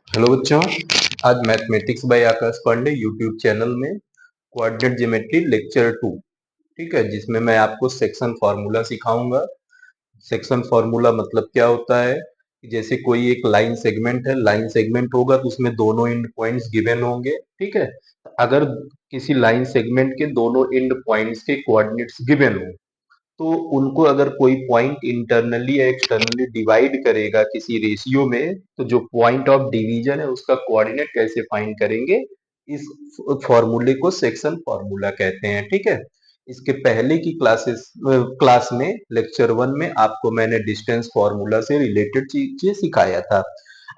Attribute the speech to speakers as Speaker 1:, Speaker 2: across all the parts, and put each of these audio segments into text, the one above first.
Speaker 1: Hello बच्चों, आज mathematics by Akash Pandey YouTube channel में कोऑर्डिनेट ज्योमेट्री लेक्चर 2, ठीक है, जिसमें मैं आपको सेक्शन फार्मूला सिखाऊंगा। सेक्शन फार्मूला मतलब क्या होता है कि जैसे कोई एक लाइन सेगमेंट है, लाइन सेगमेंट होगा तो उसमें दोनों एंड पॉइंट्स गिवन होंगे, ठीक है। अगर किसी लाइन सेगमेंट के दोनों एंड पॉइंट्स के कोऑर्डिनेट्स गिवन हो तो उनको अगर कोई पॉइंट इंटरनली या एक्सटर्नली डिवाइड करेगा किसी रेशियो में, तो जो पॉइंट ऑफ डिवीजन है उसका कोऑर्डिनेट कैसे फाइंड करेंगे, इस फॉर्मूले को सेक्शन फॉर्मूला कहते हैं, ठीक है। इसके पहले की क्लास में लेक्चर 1 में आपको मैंने डिस्टेंस फॉर्मूला से रिलेटेड चीजें सिखाया था।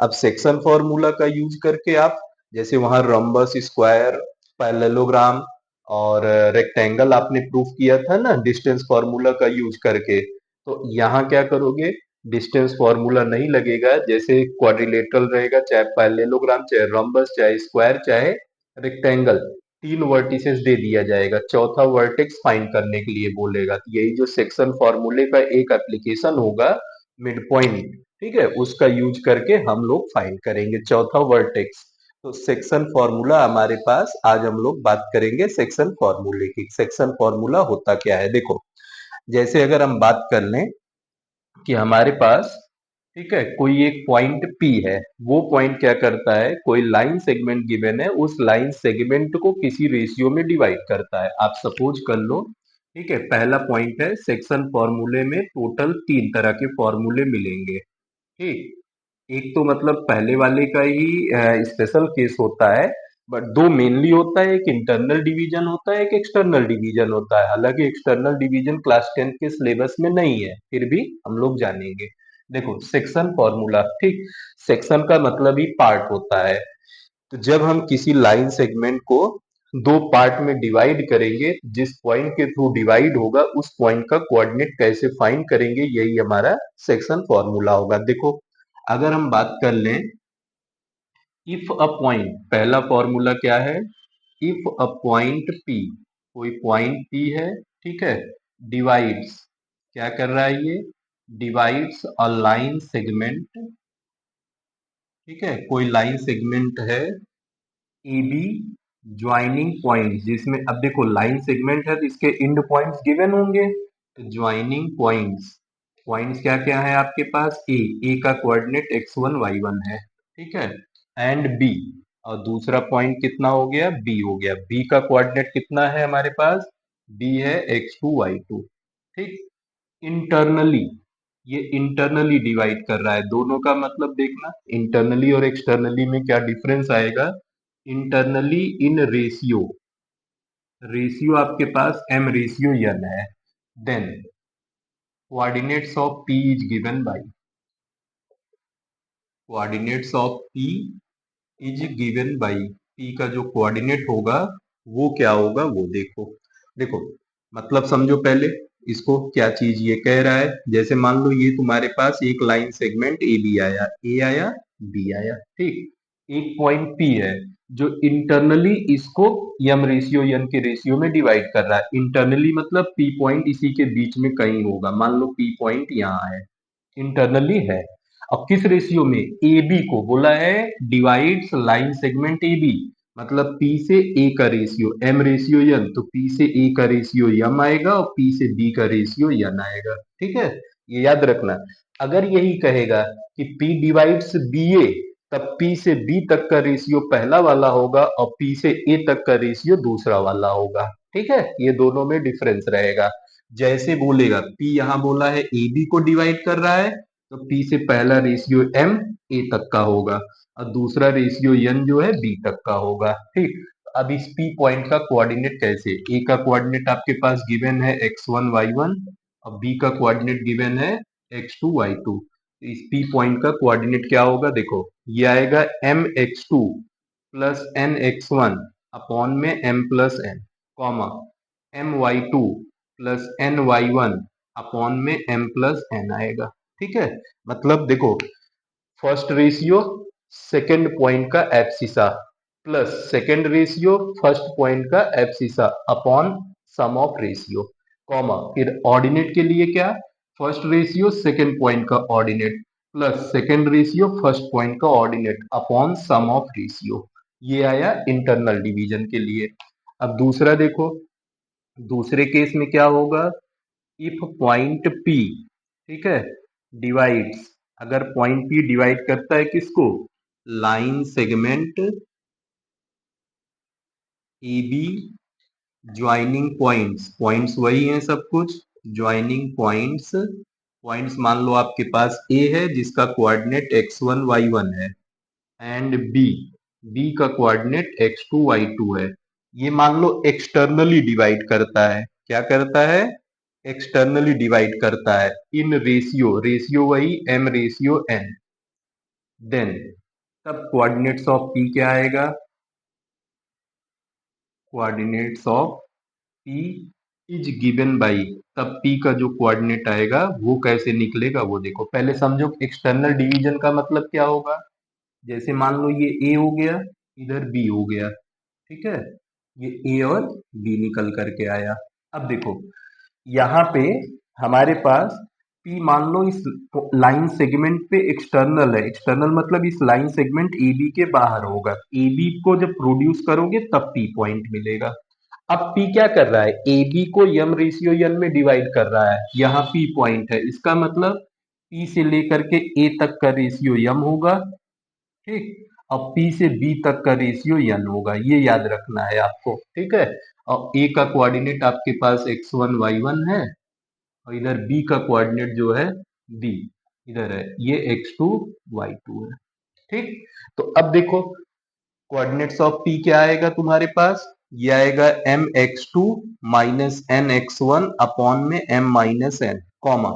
Speaker 1: अब सेक्शन फॉर्मूला का यूज करके आप जैसे वहां रम्बस, स्क्वायर, पैरेललोग्राम और रेक्टेंगल आपने प्रूफ किया था ना डिस्टेंस फॉर्मूला का यूज करके, तो यहाँ क्या करोगे, डिस्टेंस फॉर्मूला नहीं लगेगा, जैसे क्वाड्रिलेटरल रहेगा, चाहे पैरेललोग्राम, चाहे रम्बस, चाहे स्क्वायर, चाहे रेक्टेंगल, तीन वर्टिसेस दे दिया जाएगा, चौथा वर्टेक्स फाइंड करने के लिए बोलेगा। तो यही जो सेक्शन फॉर्मूले का एक एप्लीकेशन होगा, मिड पॉइंट, ठीक है, उसका यूज करके हम लोग फाइंड करेंगे चौथा वर्टेक्स। तो सेक्शन फॉर्मूला हमारे पास, आज हम लोग बात करेंगे सेक्शन फॉर्मूले की। सेक्शन फॉर्मूला होता क्या है, देखो, जैसे अगर हम बात कर लें कि हमारे पास, ठीक है, कोई एक पॉइंट P है, वो पॉइंट क्या करता है, कोई लाइन सेगमेंट गिवन है, उस लाइन सेगमेंट को किसी रेशियो में डिवाइड करता है। आप सपोज कर लो, ठीक है, पहला पॉइंट है, सेक्शन फॉर्मूले में टोटल तीन तरह के फॉर्मूले मिलेंगे, ठीक। एक तो मतलब पहले वाले का ही स्पेशल केस होता है, बट दो मेनली होता है, एक इंटरनल डिवीजन होता है, एक एक्सटर्नल डिवीजन होता है। हालांकि एक्सटर्नल डिवीजन क्लास 10 के सिलेबस में नहीं है, फिर भी हम लोग जानेंगे। देखो, सेक्शन फॉर्मूला, ठीक, सेक्शन का मतलब ही पार्ट होता है। तो जब हम किसी लाइन सेगमेंट को दो पार्ट में डिवाइड करेंगे, जिस पॉइंट के थ्रू डिवाइड होगा उस पॉइंट का कोऑर्डिनेट कैसे फाइंड करेंगे, यही हमारा सेक्शन फॉर्मूला होगा। देखो, अगर हम बात कर लें, इफ अ पॉइंट, पहला फॉर्मूला क्या है, इफ अ पॉइंट P, कोई पॉइंट P है, ठीक है, डिवाइड्स, क्या कर रहा है ये, डिवाइड्स अ लाइन सेगमेंट, ठीक है, कोई लाइन सेगमेंट है ए बी ज्वाइनिंग पॉइंट, जिसमें अब देखो लाइन सेगमेंट है तो इसके एंड पॉइंट्स गिवन होंगे, तो ज्वाइनिंग पॉइंट्स, पॉइंट्स क्या क्या है आपके पास, ए का कोऑर्डिनेट x1 y1 है, ठीक है, एंड बी, और दूसरा पॉइंट कितना हो गया, बी हो गया, बी का कोऑर्डिनेट कितना है हमारे पास, बी है x2 y2, ठीक। इंटरनली, ये इंटरनली डिवाइड कर रहा है, दोनों का मतलब देखना, इंटरनली और एक्सटर्नली में क्या डिफरेंस आएगा। इंटरनली इन रेशियो, रेशियो आपके पास m रेशियो n है, then coordinates of p is given by, coordinates of p is given by, p का जो कोऑर्डिनेट होगा वो क्या होगा वो देखो। देखो, मतलब समझो पहले इसको, क्या चीज ये कह रहा है, जैसे मान लो ये तुम्हारे पास एक लाइन सेगमेंट ए बी आया, ए आया, बी आया, ठीक, एक पॉइंट पी है जो इंटरनली इसको यम रेशियो एन के रेशियो में डिवाइड कर रहा है। इंटरनली मतलब पी पॉइंट इसी के बीच में कहीं होगा, मान लो पी पॉइंट यहाँ है, इंटरनली है। अब किस रेशियो में, ए बी को बोला है divides line segment A B, मतलब P से A का रेशियो, M रेशियो n, तो P से A का रेशियो m आएगा और P से B का रेशियो n आएगा, ठीक है, ये याद रखना। अगर यही कहेगा कि P डिवाइड्स BA, तब P से B तक का रेशियो पहला वाला होगा और P से A तक का रेशियो दूसरा वाला होगा, ठीक है, ये दोनों में डिफरेंस रहेगा। जैसे बोलेगा P, यहाँ बोला है AB को डिवाइड कर रहा है, तो P से पहला रेशियो M A तक का होगा और दूसरा रेशियो n जो है b तक का होगा, ठीक। अब इस p पॉइंट का कोऑर्डिनेट कैसे, a का कोऑर्डिनेट आपके पास गिवन है x1 y1 और b का कोऑर्डिनेट गिवन है x2 y2, तो इस p पॉइंट का कोऑर्डिनेट क्या होगा, देखो ये आएगा mx2 प्लस nx1 अपॉन में m plus n, comma my2 plus ny1 upon में m प्लस n आएगा, ठीक है। मतलब देखो, फर्स्ट रेशियो सेकेंड पॉइंट का abscissa plus second ratio first point का abscissa upon sum of ratio, comma, फिर ऑर्डिनेट के लिए क्या, फर्स्ट रेशियो सेकेंड पॉइंट का ordinate plus second ratio first point का ordinate upon sum of ratio. ये आया इंटरनल डिवीजन के लिए। अब दूसरा देखो, दूसरे केस में क्या होगा, इफ पॉइंट पी, ठीक है, डिवाइड्स, अगर पॉइंट पी डिवाइड करता है किसको, line segment A B joining points, points वही हैं सब कुछ, ज्वाइनिंग पॉइंट्स, पॉइंट्स मान लो आपके पास ए है जिसका कोऑर्डिनेट x1 y1 है, एंड बी, बी का कोऑर्डिनेट x2 y2 है। ये मान लो एक्सटर्नली डिवाइड करता है, क्या करता है, एक्सटर्नली डिवाइड करता है इन रेशियो, रेशियो वही m रेशियो n, देन तब कोऑर्डिनेट्स ऑफ p क्या आएगा, coordinates of p is given by, तब p का जो कोऑर्डिनेट आएगा वो कैसे निकलेगा वो देखो। पहले समझो एक्सटर्नल डिवीजन का मतलब क्या होगा, जैसे मान लो ये a हो गया, इधर b हो गया, ठीक है, ये a और b निकल करके आया। अब देखो यहाँ पे हमारे पास P मान लो इस लाइन सेगमेंट पे एक्सटर्नल है, एक्सटर्नल मतलब इस लाइन सेगमेंट AB के बाहर होगा, AB को जब प्रोड्यूस करोगे तब P पॉइंट मिलेगा। अब P क्या कर रहा है, AB को m रेशियो n में डिवाइड कर रहा है, यहाँ P पॉइंट है, इसका मतलब P से लेकर के A तक का रेशियो m होगा, ठीक, अब P से B तक का रेशियो n होगा, ये याद रखना है आपको, ठीक है। और A का कोऑर्डिनेट आपके पास x1 y1 है, और इधर B का कोऑर्डिनेट जो है B इधर है, ये x2 y2 है, ठीक। तो अब देखो कोऑर्डिनेट्स ऑफ P क्या आएगा तुम्हारे पास, ये आएगा m x2 minus n x1 upon में m minus n, comma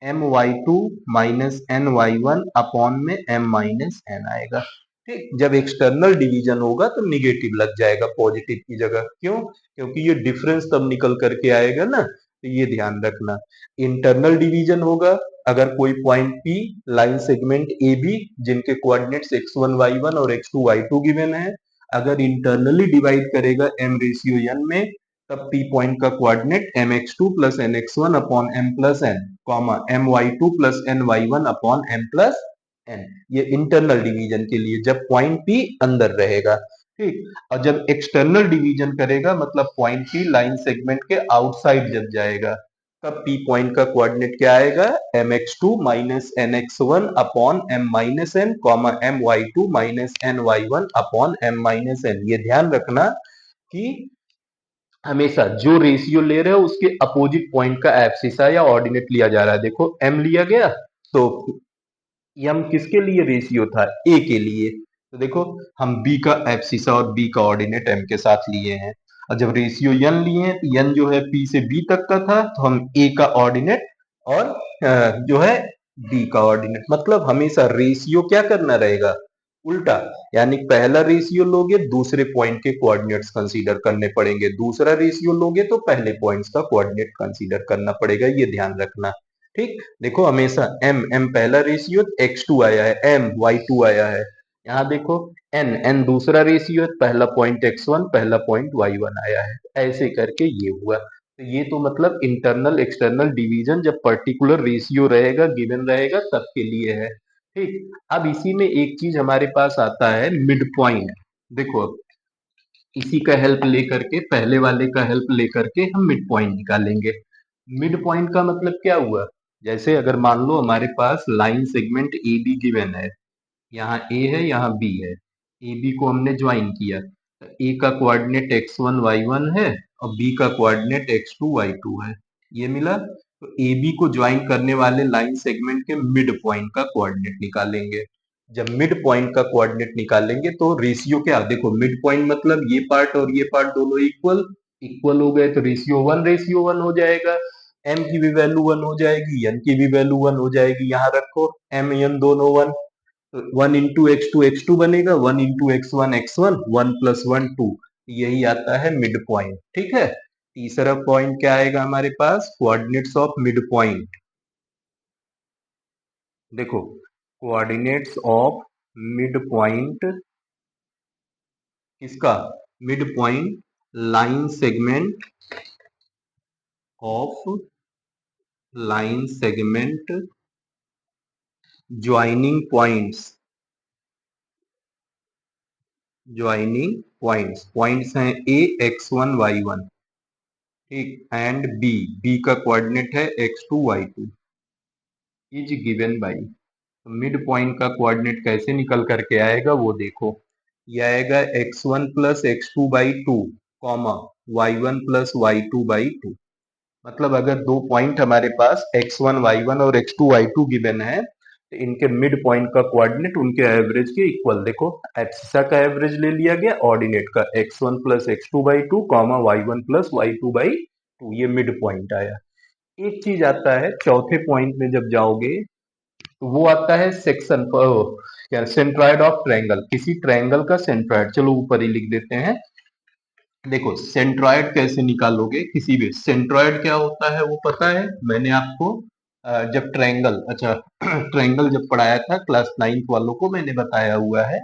Speaker 1: m y2 minus n y1 upon में m माइनस n आएगा, ठीक। जब एक्सटर्नल डिवीजन होगा तो निगेटिव लग जाएगा पॉजिटिव की जगह, क्यों, क्योंकि ये डिफरेंस तब निकल करके आएगा ना, तो ये ध्यान रखना। इंटरनल डिवीजन होगा अगर कोई point P line segment AB जिनके कोऑर्डिनेट्स x1 y1 और x2 y2 गिवन है, अगर इंटरनली डिवाइड करेगा m रेशियो n में, तब P पॉइंट का coordinate mx2 plus nx1 upon m plus n, comma my2 plus ny1 upon m plus n। ये internal division के लिए जब पॉइंट P अंदर रहेगा, ठीक। और जब एक्सटर्नल डिवीजन करेगा मतलब पॉइंट P लाइन सेगमेंट के आउटसाइड जब जाएगा, तब P पॉइंट का कोऑर्डिनेट क्या आएगा, mx2 minus nx1 upon m minus n, comma my2 minus ny1 upon m minus n। ये ध्यान रखना कि हमेशा जो रेशियो ले रहे हो उसके अपोजिट पॉइंट का एब्सिसा या ऑर्डिनेट लिया जा रहा है। देखो m लिया गया तो m किसके लिए रेशियो था, a के लिए, तो देखो हम b का एब्सिसा और b का ऑर्डिनेट m के साथ लिए हैं, और जब रेशियो n लिए हैं तो n जो है p से b तक का था, तो हम a का ऑर्डिनेट और जो है b का ऑर्डिनेट, मतलब हमेशा रेशियो क्या करना रहेगा, उल्टा, यानी पहला रेशियो लोगे दूसरे पॉइंट के कोऑर्डिनेट्स कंसीडर करने पड़ेंगे, दूसरा रेशियो लोगे तो पहले पॉइंट्स का कोऑर्डिनेट कंसीडर करना पड़ेगा, ये ध्यान रखना, ठीक। देखो हमेशा m पहला रेशियो, x2 आया है, m y2 आया है, यहाँ देखो n दूसरा रेशियो है, पहला पॉइंट x1 पहला पॉइंट y1 आया है, ऐसे करके ये हुआ। तो ये तो मतलब इंटरनल एक्सटर्नल डिवीजन जब पर्टिकुलर रेशियो रहेगा गिवन रहेगा तब के लिए है, ठीक। अब इसी में एक चीज हमारे पास आता है मिड पॉइंट, देखो इसी का हेल्प लेकर के, पहले वाले का हेल्प लेकर के हम मिड पॉइंट निकालेंगे। मिड पॉइंट का मतलब क्या हुआ, जैसे अगर मान लो हमारे पास line segment A B given है, यहाँ ए है यहाँ बी है, ए बी को हमने ज्वाइन किया, तो ए का कोऑर्डिनेट x1 y1 है और बी का कोऑर्डिनेट x2 y2 है, ये मिला। तो ए बी को ज्वाइन करने वाले लाइन सेगमेंट के मिड पॉइंट का कोऑर्डिनेट निकालेंगे। जब मिड पॉइंट का कोऑर्डिनेट निकालेंगे तो रेशियो क्या, देखो मिड पॉइंट मतलब ये पार्ट और ये पार्ट दोनों इक्वल, इक्वल हो गए तो रेशियो वन हो जाएगा, m की भी वैल्यू वन हो जाएगी, n की भी वैल्यू वन हो जाएगी, यहाँ रखो m n दोनों one, one into x two बनेगा, one into x one, one plus one two, यही आता है मिड पॉइंट, ठीक है। तीसरा पॉइंट क्या आएगा हमारे पास, कोऑर्डिनेट्स ऑफ मिड पॉइंट, देखो कोऑर्डिनेट्स ऑफ मिड पॉइंट किसका, mid point line segment of, line segment joining points, joining points, points हैं ए x1 y1, ठीक, एंड बी, बी का कोऑर्डिनेट है x2 y2, is given by. Mid point का coordinate कैसे निकल करके आएगा वो देखो, ये आएगा x1 + x2/2 comma y1 + y2/2। मतलब अगर दो पॉइंट हमारे पास x1 y1 और x2 y2 गिवन है, तो इनके मिड पॉइंट का कोऑर्डिनेट उनके एवरेज के इक्वल, देखो एब्सिसा का एवरेज ले लिया गया ऑर्डिनेट का x1 + x2/2 comma y1 + y2/2, ये मिड पॉइंट आया। एक चीज आता है चौथे पॉइंट में जब जाओगे, तो वो आता है सेक्शन क्या, सेंट्रॉइड ऑफ ट्रायंगल, किसी ट्रायंगल का सेंट्रॉइड, चलो ऊपर ही लिख देते हैं। देखो सेंट्रॉइड कैसे निकालोगे, किसी भी सेंट्रॉइड क्या होता है वो पता है, मैंने आपको जब ट्रायंगल, अच्छा ट्रायंगल जब पढ़ाया था क्लास 9th वालों को मैंने बताया हुआ है।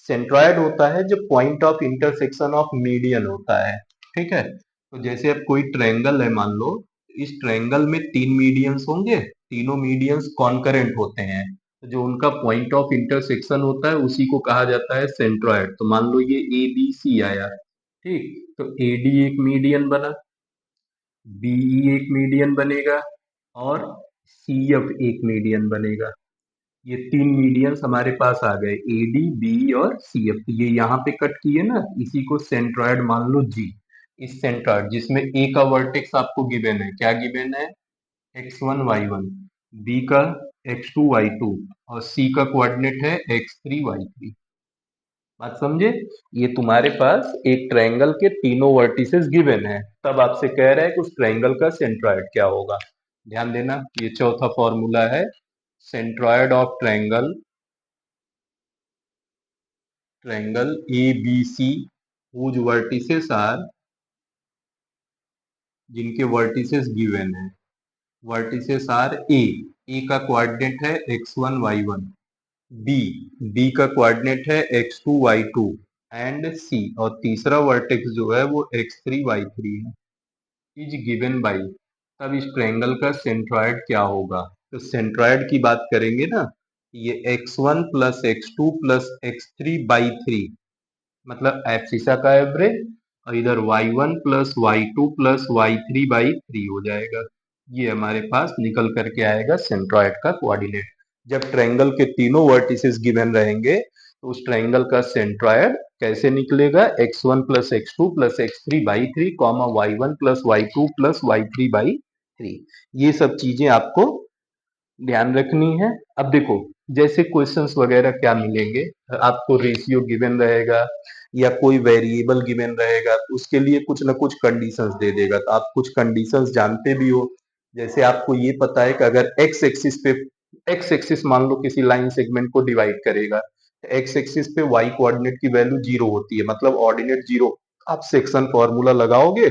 Speaker 1: सेंट्रॉइड होता है जो point of intersection of median होता है, ठीक है। तो जैसे अब कोई ट्रायंगल है मान लो, इस ट्रायंगल में तीन मीडियंस होंगे, तीनों मीडियंस कॉन्करेंट होते हैं, तो जो उनका पॉइंट ऑफ इंटरसेक्शन होता है उसी को कहा जाता है सेंट्रॉइड। तो मान लो ये ए बी सी आया, ठीक, तो ए डी एक मीडियन बना, बीई एक मीडियन बनेगा, और सी एफ एक मीडियन बनेगा। ये तीन मीडियंस हमारे पास आ गए, ए डी बी और सी एफ, ये यहाँ पे कट किए ना, इसी को सेंट्रॉइड मान लो जी। इस सेंट्रॉइड जिसमें ए का वर्टेक्स आपको गिवन है, क्या गिवन है, x1 y1, बी का x2 y2, और सी का कोऑर्डिनेट है x3 y3। बात समझे, ये तुम्हारे पास एक ट्रायंगल के तीनों वर्टिसेस गिवन है, तब आपसे कह रहा है कि उस ट्रायंगल का सेंट्रॉइड क्या होगा। ध्यान देना, ये चौथा फॉर्मूला है, centroid of triangle, triangle A B C whose vertices are, जिनके वर्टिसेस गिवन है, वर्टिसेस आर ए का कोऑर्डिनेट है x1 y1, बी, बी का कोऑर्डिनेट है x2 y2, एंड सी, और तीसरा वर्टेक्स जो है वो x3 y3 है, इज गिवन बाई। तब इस ट्रायंगल का सेंट्रॉइड क्या होगा, तो सेंट्रॉइड की बात करेंगे ना, ये x1 + x2 + x3/3, मतलब एब्सिसा का एवरेज, और इधर y1 + y2 + y3/3 हो जाएगा। ये हमारे पास निकल करके आएगा सेंट्रॉइड का कोऑर्डिनेट। जब ट्रायंगल के तीनों वर्टिसेस गिवन रहेंगे, तो उस ट्रायंगल का सेंट्रॉइड कैसे निकलेगा, x1 + x2 + x3/3 comma y1 + y2 + y3/3। ये सब चीजें आपको ध्यान रखनी है। अब देखो, जैसे क्वेश्चंस वगैरह क्या मिलेंगे, आपको रेशियो गिवन रहेगा या कोई वेरिएबल गिवन रहेगा, तो उसके लिए कुछ ना कुछ कंडीशंस दे देगा, तो आप कुछ कंडीशंस जानते भी हो। जैसे आपको ये पता है कि अगर एक्स एक्सिस मान लो किसी लाइन सेगमेंट को डिवाइड करेगा, एक्स एक्सिस पे वाई कोऑर्डिनेट की वैल्यू जीरो होती है, मतलब ऑर्डिनेट जीरो, आप सेक्शन फॉर्मूला लगाओगे,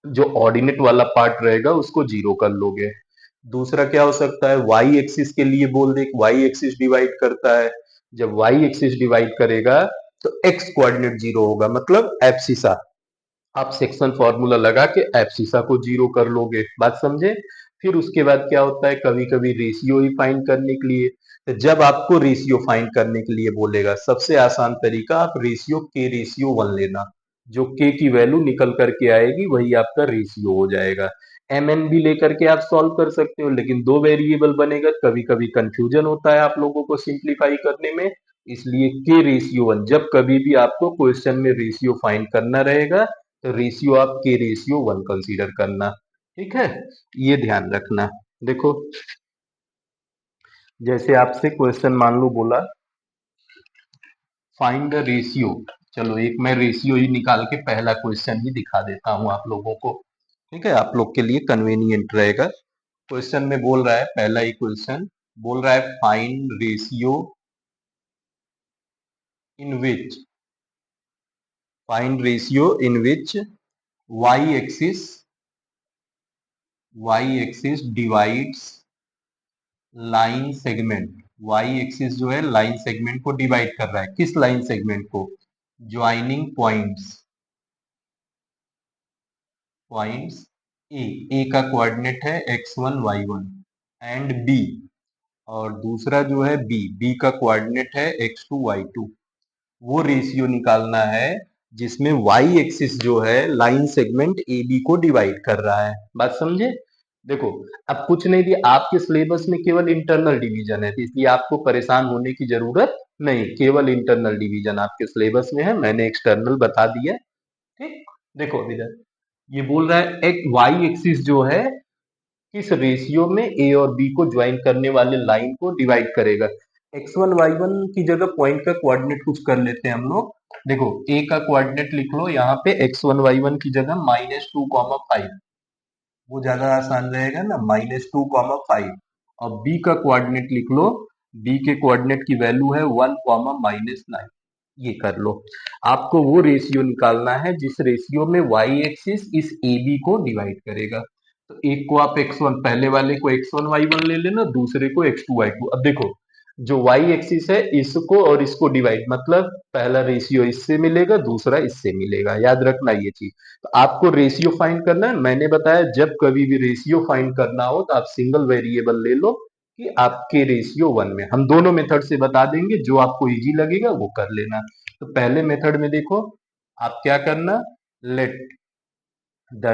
Speaker 1: जो ऑर्डिनेट वाला पार्ट रहेगा उसको जीरो कर लोगे। दूसरा क्या हो सकता है, वाई एक्सिस के लिए बोल दे, वाई एक्सिस डिवाइड करता है, जब वाई एक्सिस डिवाइड करेगा तो एक्स कोऑर्डिनेट जीरो होगा, मतलब एब्सिसा, आप सेक्शन फॉर्मूला लगा के एब्सिसा को जीरो कर लोगे। बात समझे। फिर उसके बाद क्या होता है, कभी कभी रेशियो ही फाइंड करने के लिए, तो जब आपको रेशियो फाइंड करने के लिए बोलेगा, सबसे आसान तरीका, आप रेशियो k/1 लेना, जो k की वैल्यू निकल करके आएगी वही आपका रेशियो हो जाएगा। mn भी लेकर के आप सॉल्व कर सकते हो, लेकिन दो वेरिएबल बनेगा, कभी कभी कंफ्यूजन होता है आप लोगों को सिंप्लीफाई करने में, इसलिए k/1, जब कभी भी आपको क्वेश्चन में रेशियो फाइंड करना रहेगा, तो रेशियो आप k/1 कंसीडर करना, ठीक है, ये ध्यान रखना। देखो, जैसे आपसे क्वेश्चन मान लो बोला, फाइंड द रेशियो, चलो एक मैं रेशियो ही निकाल के पहला क्वेश्चन ही दिखा देता हूं आप लोगों को, ठीक है, आप लोग के लिए कन्वीनियंट रहेगा। क्वेश्चन में बोल रहा है, पहला ही क्वेश्चन बोल रहा है, find ratio in which, find ratio in which Y axis, Y axis divides line segment, Y axis जो है लाइन सेगमेंट को डिवाइड कर रहा है, किस लाइन सेगमेंट को, ज्वाइनिंग पॉइंट्स, पॉइंट्स ए, ए का कोऑर्डिनेट है x1 y1, एंड बी, और दूसरा जो है बी का कोऑर्डिनेट है x2 y2। वो रेशियो निकालना है जिसमें y एक्सिस जो है लाइन सेगमेंट ए बी को डिवाइड कर रहा है। बात समझे? देखो, अब कुछ नहीं दिया, आपके सिलेबस में केवल इंटरनल डिवीजन है, तो इसलिए आपको परेशान होने की जरूरत नहीं, केवल इंटरनल डिवीजन आपके सिलेबस में है, मैंने एक्सटर्नल बता दिया। ठीक, देखो इधर ये बोल रहा है एक वाई एक्सिस जो है किस रेशियो में ए और बी को ज्वाइन करने वाले लाइन को डिवाइड करेगा। x1 y1 की जगह पॉइंट का कोऑर्डिनेट कुछ कर लेते हैं हम लोग। देखो, ए का कोऑर्डिनेट लिख लो यहाँ पे x1 y1 की जगह -2, 5, वो ज्यादा आसान रहेगा ना, -2, 5। और बी का कोऑर्डिनेट लिख लो, बी के कोऑर्डिनेट की वैल्यू है 1, -9। ये कर लो। आपको वो रेशियो निकालना है जिस रेशियो में वाई एक्सिस इस ए बी को डिवाइड करेगा। तो एक को आप x1, पहले वाले को x1 y1 ले लेना, दूसरे को x2 y2। अब देखो, जो वाई एक्सिस है इसको और इसको डिवाइड, मतलब पहला रेशियो इससे मिलेगा, दूसरा इससे मिलेगा, याद रखना ये चीज। तो आपको रेशियो फाइंड करना है, मैंने बताया जब कभी भी रेशियो फाइंड करना हो तो आप सिंगल वेरिएबल ले लो कि आपके रेशियो 1 में। हम दोनों मेथड से बता देंगे, जो आपको इजी लगेगा वो कर लेना। तो पहले मेथड में देखो, आप क्या करना, लेट द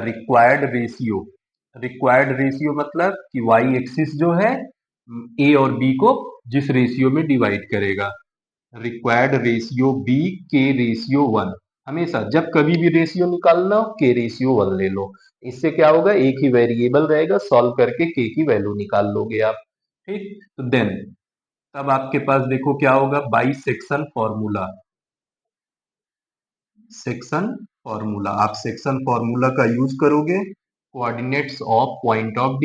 Speaker 1: रिक्वायर्ड रेशियो मतलब कि वाई एक्सिस जो है ए और बी को जिस रेशियो में डिवाइड करेगा, रिक्वायर्ड रेशियो बी के रेशियो 1। हमेशा जब कभी भी रेशियो निकालना हो के रेशियो 1 ले लो। इससे क्या होगा, एक ही वेरिएबल रहेगा, सॉल्व करके के की वैल्यू निकाल लोगे आप। ठीक, तो देन तब आपके पास देखो क्या होगा, बाई सेक्शन फॉर्मूला आप सेक्शन फॉर्मूला का यूज करोगे। Coordinates of point of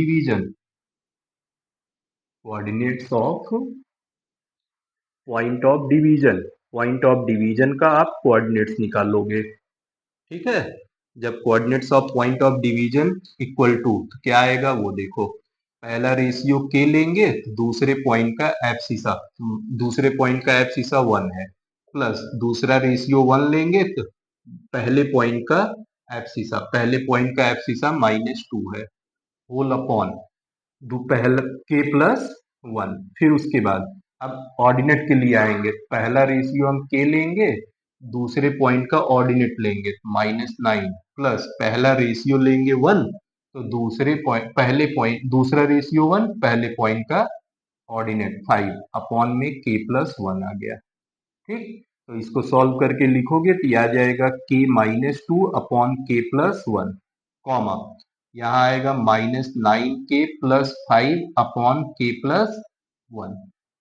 Speaker 1: division का आप कोऑर्डिनेट्स निकालोगे। ठीक है, जब coordinates of point of division equal to, तो क्या आएगा वो देखो, पहला रेशियो के लेंगे तो दूसरे पॉइंट का एब्सिसा 1 है, प्लस दूसरा रेशियो 1 लेंगे तो पहले पॉइंट का एब्सिसा -2 है, होल अपॉन पहला के प्लस 1। फिर उसके बाद अब ऑर्डिनेट के लिए आएंगे, पहला रेशियो हम के लेंगे, दूसरे पॉइंट का ऑर्डिनेट लेंगे -9, प्लस पहला रेशियो लेंगे 1, तो दूसरा रेशियो 1, पहले पॉइंट का ऑर्डिनेट 5, अपॉन में के प्लस 1 आ गया। ठीक, तो इसको सॉल्व करके लिखोगे तो ये आ जाएगा k-2 अपॉन के प्लस 1, कॉमा यहाँ आएगा -9k+5 अपॉन के प्लस 1।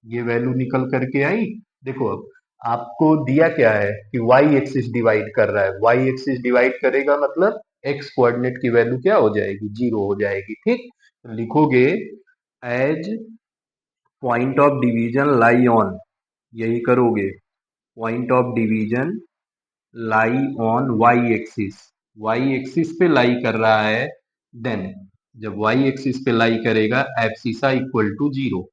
Speaker 1: ये वैल्यू निकल करके आई। देखो, अब आपको दिया क्या है कि y एक्सिस डिवाइड कर रहा है, y एक्सिस डिवाइड करेगा मतलब x कोऑर्डिनेट की वैल्यू क्या हो जाएगी, 0 हो जाएगी। ठीक, तो लिखोगे as point of division lie on, यही करोगे, point of division lie on Y axis पे लाई कर रहा है। देन जब वाई एक्सिस पे लाई करेगा abscissa equal to 0,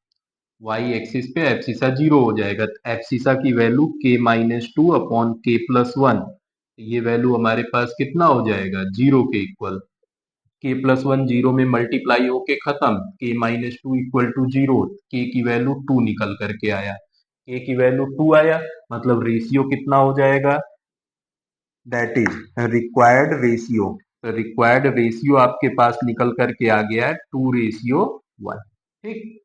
Speaker 1: Y axis पे एब्सिसा 0 हो जाएगा, तो एब्सिसा की वैल्यू k-2 अपॉन के प्लस 1, ये वैल्यू हमारे पास कितना हो जाएगा, 0 के इक्वल। के प्लस 1 0 में मल्टीप्लाई होके खत्म, k-2 इक्वल टू 0, के की वैल्यू 2 निकल करके आया, के की वैल्यू 2 आया, मतलब रेशियो कितना हो जाएगा, दैट इज रिक्वायर्ड रेशियो आपके पास निकल करके आ गया है 2:1। ठीक,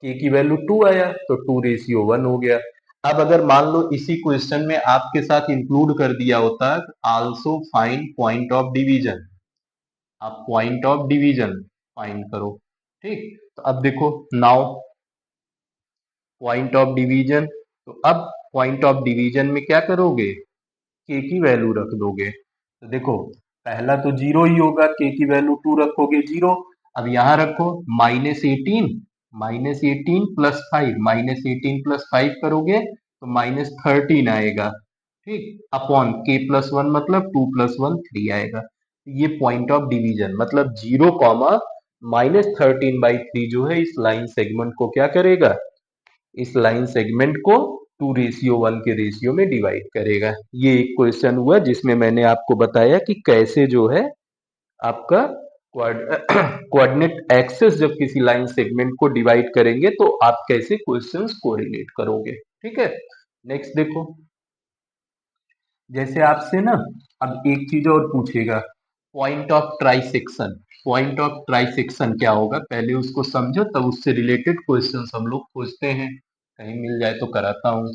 Speaker 1: के की वैल्यू 2 आया तो 2:1 हो गया। अब अगर मान लो इसी क्वेश्चन में आपके साथ इंक्लूड कर दिया होता also find point of division, आप पॉइंट ऑफ डिवीजन फाइंड करो। ठीक, तो अब देखो, नाउ पॉइंट ऑफ डिवीजन, तो अब पॉइंट ऑफ डिवीजन में क्या करोगे, के की वैल्यू रख दोगे। तो देखो, पहला तो 0 ही होगा, के की वैल्यू 2 रखोगे 0। अब यहाँ रखो -18 करोगे तो -13 आएगा। ठीक, अपॉन के प्लस 1 मतलब 2 + 1 3 आएगा। ये पॉइंट ऑफ डिवीजन मतलब 0, -13/3 जो है इस लाइन सेगमेंट को क्या करेगा, इस लाइन सेगमेंट को 2:1 के रेशियो में डिवाइड करेगा। ये एक क्वेश्चन हुआ जिसमें मैंने आपको बताया कि कैसे जो है आपका कोऑर्डिनेट एक्सेस जब किसी लाइन सेगमेंट को डिवाइड करेंगे तो आप कैसे क्वेश्चंस कोरिलेट करोगे। ठीक है, नेक्स्ट देखो, जैसे आपसे ना अब एक चीज और पूछेगा, point of trisection. Point of trisection क्या होगा, पहले उसको समझो तब उससे रिलेटेड क्वेश्चंस हम लोग खोजते हैं, कहीं मिल जाए तो कराता हूँ।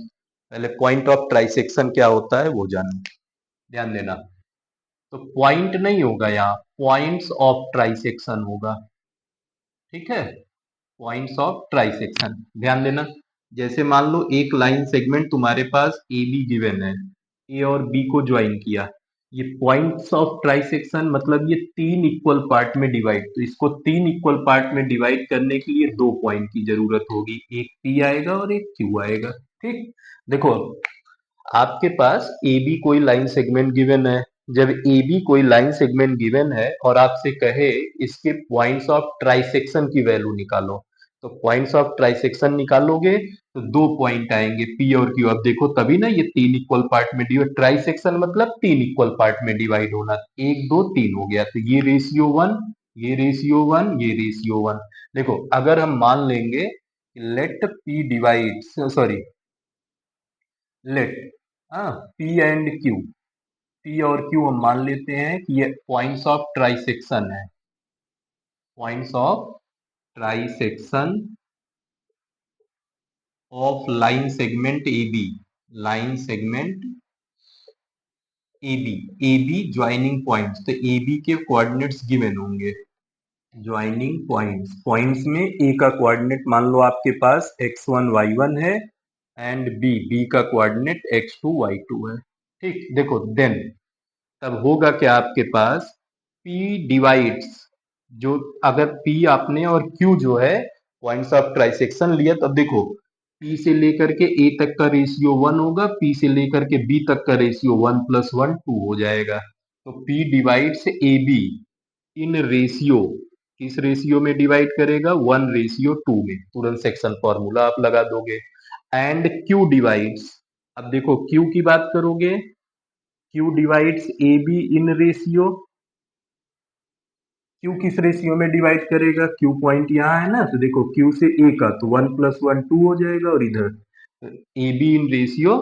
Speaker 1: पहले पॉइंट ऑफ ट्राइसेक्शन क्या होता है वो जानो, ध्यान देना। तो पॉइंट नहीं होगा यहाँ, पॉइंट्स ऑफ ट्राइसेक्शन होगा। ठीक है, पॉइंट्स ऑफ ट्राइसेक्शन, ध्यान देना। जैसे मान लो एक लाइन सेगमेंट तुम्हारे पास ए बी गिवन है, ए और बी को ज्वाइन किया, ये पॉइंट्स ऑफ ट्राइसेक्शन मतलब ये तीन इक्वल पार्ट में डिवाइड, तो इसको तीन इक्वल पार्ट में डिवाइड करने के लिए दो पॉइंट की जरूरत होगी, एक पी आएगा और एक क्यू आएगा। ठीक, देखो आपके पास ए बी कोई लाइन सेगमेंट गिवन है, जब ए बी कोई लाइन सेगमेंट गिवन है और आपसे कहे इसके पॉइंट्स ऑफ ट्राइसेक्शन की वैल्यू निकालो, तो पॉइंट्स ऑफ ट्राइसेक्शन निकालोगे तो दो पॉइंट आएंगे पी और क्यू। अब देखो तभी ना ये तीन इक्वल पार्ट में डिवाइड, ट्राइसेक्शन मतलब तीन इक्वल पार्ट में डिवाइड होना, एक दो तीन हो गया, तो ये रेशियो वन, ये रेशियो वन, ये रेशियो वन। देखो अगर हम मान लेंगे let P divide, sorry let P and Q, P और क्यू हम मान लेते हैं कि ये पॉइंट्स ऑफ ट्राइसेक्शन है, points of trisection of line segment A B, line segment A B, A B joining points, तो ए बी के कोऑर्डिनेट्स गिवन होंगे, ज्वाइनिंग पॉइंट्स, पॉइंट्स में ए का कोऑर्डिनेट मान लो आपके पास x1 y1 है एंड बी का कोऑर्डिनेट x2 y2 है। ठीक, देखो देन तब होगा क्या आपके पास P डिवाइड्स, जो अगर P आपने और Q जो है पॉइंट्स ऑफ ट्राइसेक्शन लिया, तब देखो P से लेकर के A तक का रेशियो 1 होगा, P से लेकर के B तक का रेशियो 1 + 1 2 हो जाएगा। तो P divides AB in ratio, किस रेशियो में डिवाइड करेगा, 1:2 में, तुरंत सेक्शन फॉर्मूला आप लगा दोगे। एंड Q डिवाइड्स, अब देखो Q की बात करोगे, Q divides A be in ratio, Q किस रेशियो में डिवाइड करेगा, Q पॉइंट यहाँ है ना, तो देखो Q से A का तो 1 + 1 2 हो जाएगा, और इधर ए बी इन रेशियो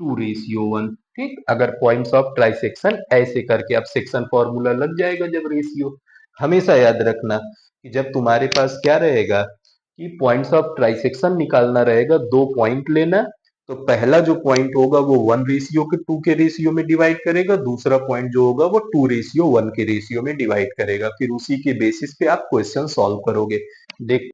Speaker 1: 2:1। ठीक, अगर पॉइंट्स ऑफ ट्राइसेक्शन ऐसे करके अब सेक्शन फॉर्मूला लग जाएगा जब रेशियो। हमेशा याद रखना कि जब तुम्हारे पास क्या रहेगा कि पॉइंट्स ऑफ ट्राइसेक्शन निकालना रहेगा, दो पॉइंट लेना, तो पहला जो पॉइंट होगा वो 1:2 के रेशियो में डिवाइड करेगा, दूसरा पॉइंट जो होगा वो 2:1 के रेशियो में डिवाइड करेगा, फिर उसी के बेसिस पे आप क्वेश्चन सॉल्व करोगे। देख